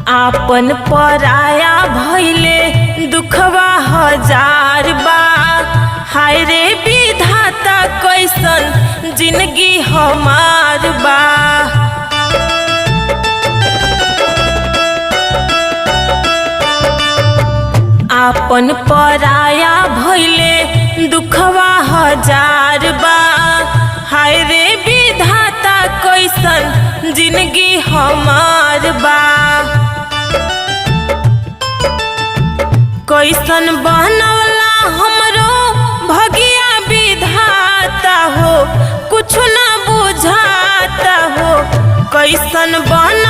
आपन पराया भइले दुखवा हजार बा। हाय रे विधाता कैसन जिंदगी हमार बा। आपन पराया भइले दुखवा हजार बा। हाय रे विधाता कैसन जिंदगी हमार बा। कैसन बनवला हमरो भगिया विधाता हो, कुछ न बुझाता हो। कैसन बन